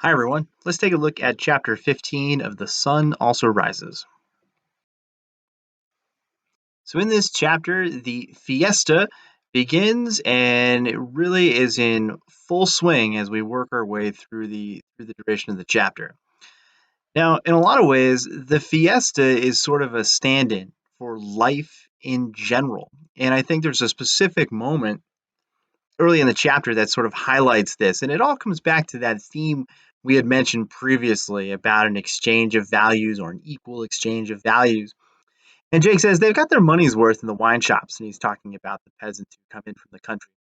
Hi, everyone. Let's take a look at chapter 15 of The Sun Also Rises. So, in this chapter, the fiesta begins and it really is in full swing as we work our way through the duration of the chapter. Now, in a lot of ways, the fiesta is sort of a stand in for life in general. And I think there's a specific moment early in the chapter that sort of highlights this. And it all comes back to that theme we had mentioned previously about an exchange of values or an equal exchange of values. And Jake says they've got their money's worth in the wine shops. And he's talking about the peasants who come in from the country.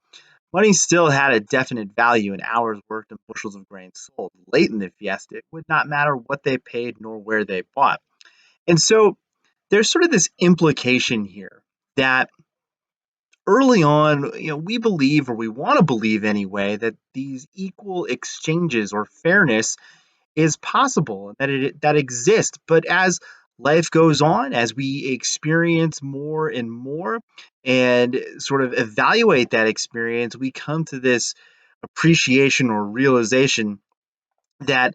Money still had a definite value in hours worked and bushels of grain sold. Late in the fiesta, it would not matter what they paid nor where they bought. And so there's sort of this implication here that early on, we believe, or we want to believe anyway, that these equal exchanges or fairness is possible and that exists. But as life goes on, as we experience more and more and sort of evaluate that experience, we come to this appreciation or realization that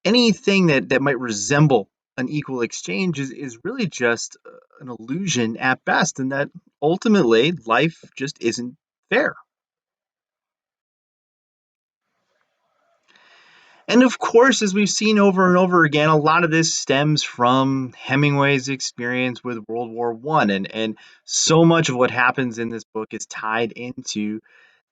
anything that might resemble an equal exchange is really just an illusion at best, and that ultimately life just isn't fair. And of course, as we've seen over and over again, a lot of this stems from Hemingway's experience with World War One, and so much of what happens in this book is tied into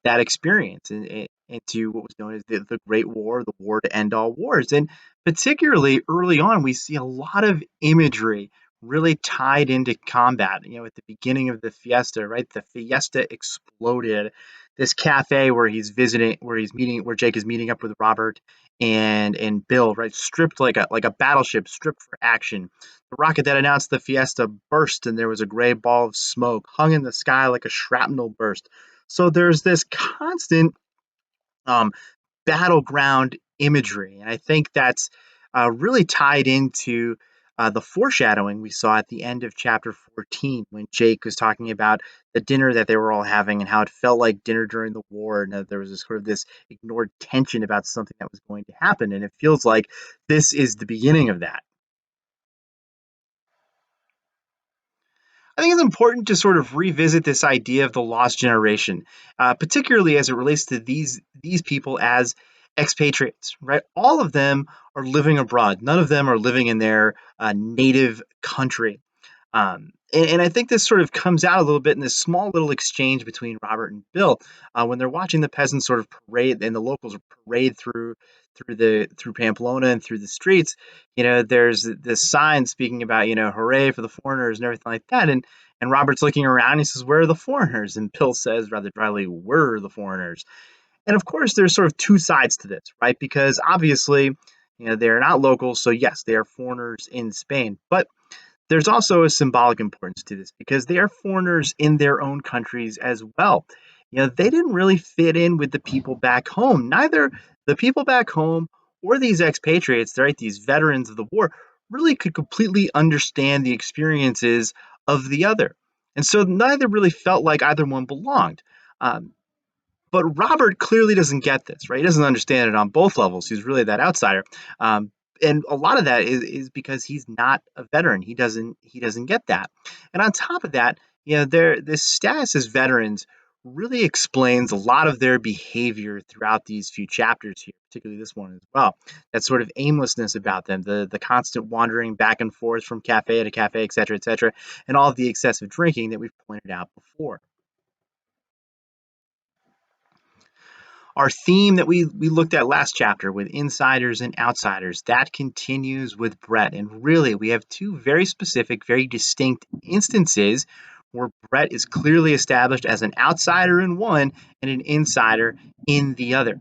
that experience and into what was known as the Great War, the war to end all wars. And particularly early on, we see a lot of imagery really tied into combat. At the beginning of the fiesta, right? The fiesta exploded. This cafe where he's visiting, where he's meeting, where Jake is meeting up with Robert and Bill, right? Stripped like a battleship, stripped for action. The rocket that announced the fiesta burst, and there was a gray ball of smoke hung in the sky like a shrapnel burst. So there's this constant um, battleground imagery, and I think that's really tied into the foreshadowing we saw at the end of chapter 14 when Jake was talking about the dinner that they were all having and how it felt like dinner during the war, and that there was this ignored tension about something that was going to happen, and it feels like this is the beginning of that. I think it's important to sort of revisit this idea of the lost generation, particularly as it relates to these people as expatriates. Right, all of them are living abroad. None of them are living in their native country. And I think this sort of comes out a little bit in this small little exchange between Robert and Bill when they're watching the peasants sort of parade and the locals parade through Pamplona and through the streets. There's this sign speaking about hooray for the foreigners and everything like that. And Robert's looking around. And he says, "Where are the foreigners?" And Bill says rather dryly, "We're the foreigners." And of course, there's sort of two sides to this, right? Because obviously, they're not locals, so yes, they are foreigners in Spain, but there's also a symbolic importance to this because they are foreigners in their own countries as well. They didn't really fit in with the people back home. Neither the people back home or these expatriates, right, these veterans of the war, really could completely understand the experiences of the other. And so neither really felt like either one belonged. Um, but Robert clearly doesn't get this, right? He doesn't understand it on both levels. He's really that outsider. And a lot of that is because he's not a veteran. He doesn't get that. And on top of that, their this status as veterans really explains a lot of their behavior throughout these few chapters here, particularly this one as well. That sort of aimlessness about them, the constant wandering back and forth from cafe to cafe, et cetera, and all of the excessive drinking that we've pointed out before. Our theme that we looked at last chapter with insiders and outsiders, that continues with Brett. And really, we have two very specific, very distinct instances where Brett is clearly established as an outsider in one and an insider in the other.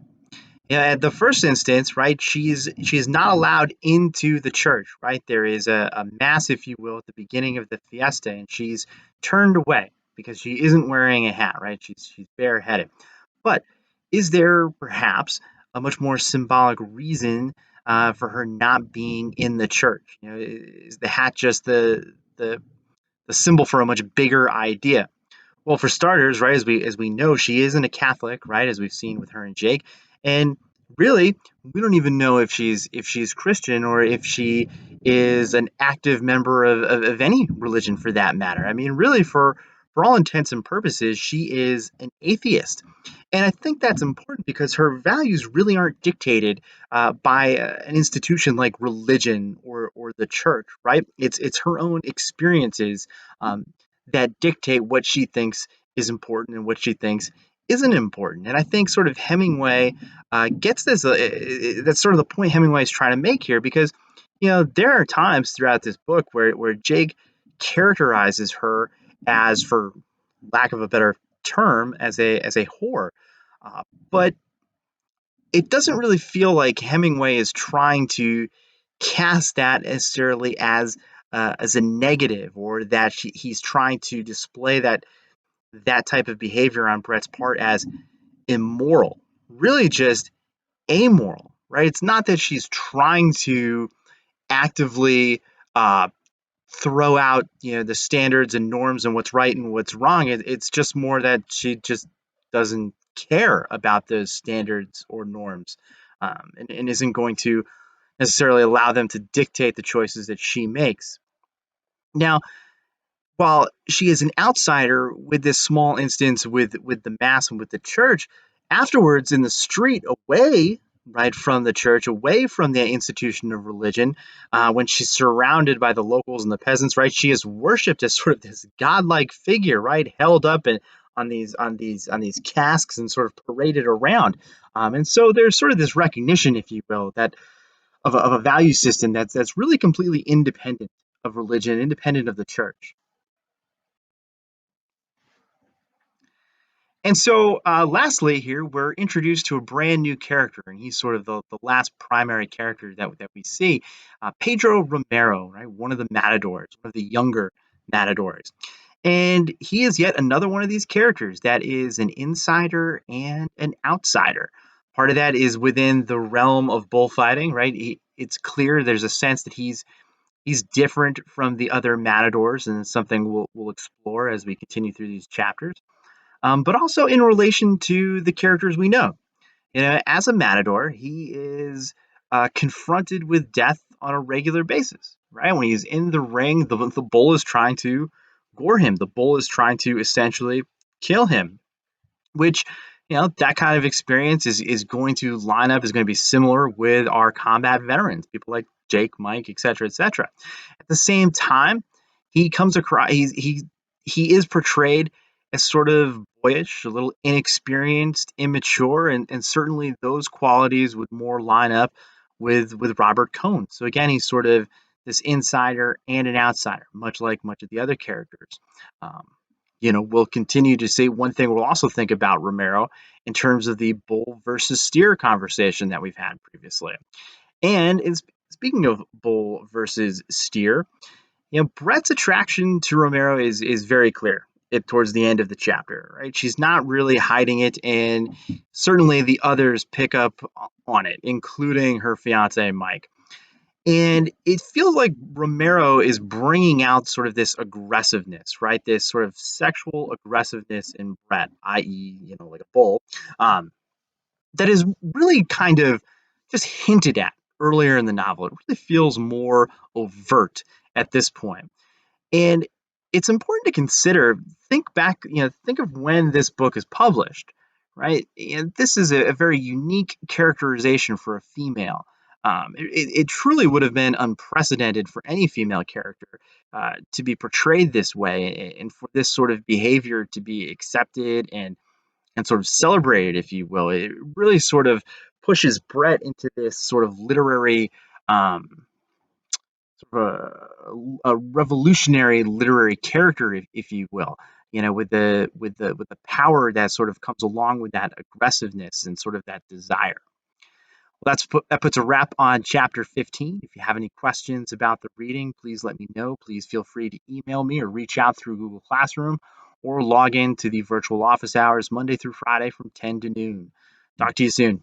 At the first instance, right, she is not allowed into the church, right? There is a mass, if you will, at the beginning of the fiesta, and she's turned away because she isn't wearing a hat, right? She's bareheaded. But is there perhaps a much more symbolic reason for her not being in the church? Is the hat just the symbol for a much bigger idea? Well, for starters, right, as we know, she isn't a Catholic, right, as we've seen with her and Jake, and really, we don't even know if she's Christian or if she is an active member of any religion for that matter. I mean, really, for all intents and purposes, she is an atheist. And I think that's important because her values really aren't dictated by an institution like religion or the church, right? It's her own experiences um, that dictate what she thinks is important and what she thinks isn't important. And I think sort of Hemingway gets this. That's sort of the point Hemingway is trying to make here, because there are times throughout this book where Jake characterizes her as, for lack of a better term, as a whore, but it doesn't really feel like Hemingway is trying to cast that necessarily as a negative, or that he's trying to display that type of behavior on Brett's part as immoral. Really, just amoral, right? It's not that she's trying to actively uh, throw out the standards and norms and what's right and what's wrong. It's just more that she just doesn't care about those standards or norms, and isn't going to necessarily allow them to dictate the choices that she makes. Now, while she is an outsider with this small instance with the mass and with the church, afterwards in the street, away right from the church, away from the institution of religion, when she's surrounded by the locals and the peasants, right, she is worshipped as sort of this godlike figure, right, held up and on these casks and sort of paraded around. And so there's sort of this recognition, if you will, that of a value system that's really completely independent of religion, independent of the church. And so, lastly, here we're introduced to a brand new character, and he's sort of the last primary character that we see, Pedro Romero, right? One of the matadors, one of the younger matadors. And he is yet another one of these characters that is an insider and an outsider. Part of that is within the realm of bullfighting, right? It's clear there's a sense that he's different from the other matadors, and it's something we'll explore as we continue through these chapters, but also in relation to the characters we know. As a matador, he is confronted with death on a regular basis, right? When he's in the ring, the bull is trying to gore him. The bull is trying to essentially kill him, which, that kind of experience is going to line up, is going to be similar with our combat veterans, people like Jake, Mike, etc., etc. At the same time, he comes across he is portrayed as sort of boyish, a little inexperienced, immature, and certainly those qualities would more line up with Robert Cohn. So again, he's sort of this insider and an outsider, much like much of the other characters. Um, we'll continue to see. One thing we'll also think about Romero in terms of the bull versus steer conversation that we've had previously. And speaking of bull versus steer, Brett's attraction to Romero is very clear towards the end of the chapter, right? She's not really hiding it, and certainly the others pick up on it, including her fiance Mike. And it feels like Romero is bringing out sort of this aggressiveness, right? This sort of sexual aggressiveness in Brett, i.e., like a bull, um, that is really kind of just hinted at earlier in the novel. It really feels more overt at this point. And it's important to consider, think back, think of when this book is published, right? And this is a very unique characterization for a female. It truly would have been unprecedented for any female character to be portrayed this way, and for this sort of behavior to be accepted and sort of celebrated, if you will. It really sort of pushes Brett into this sort of literary sort of a revolutionary literary character, if you will. With the power that sort of comes along with that aggressiveness and sort of that desire. Well, that puts a wrap on chapter 15. If you have any questions about the reading, please let me know. Please feel free to email me or reach out through Google Classroom, or log in to the virtual office hours Monday through Friday from 10 to noon. Talk to you soon.